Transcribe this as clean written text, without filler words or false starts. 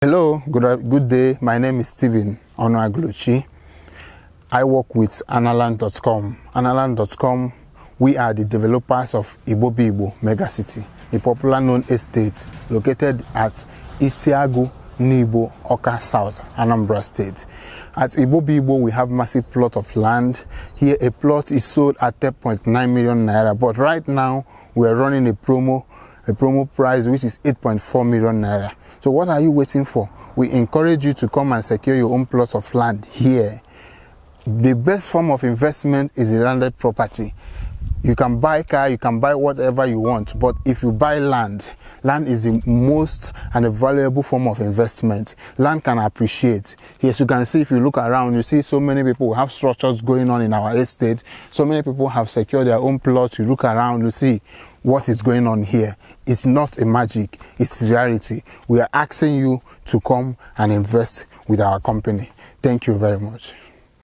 Hello, good day. My name is Stephen Onuagluchi. I work with analand.com. Analand.com, we are the developers of Igbo Bu Igbo megacity, the popular known estate located at Isiagu, Igbo Awka South, Anambra State. At Igbo Bu Igbo, we have massive plot of land. Here, a plot is sold at 10.9 million naira, but right now we are running a promo price which is 8.4 million naira. So what are you waiting for? We encourage you to come and secure your own plot of land here. The best form of investment is a landed property. You can buy car, you can buy whatever you want, but if you buy land, land is the most and a valuable form of investment. Land can appreciate. Yes, you can see, if you look around, you see so many people have structures going on in our estate. So many people have secured their own plots. You look around, you see what is going on here. It's not a magic, it's reality. We are asking you to come and invest with our company. Thank you very much.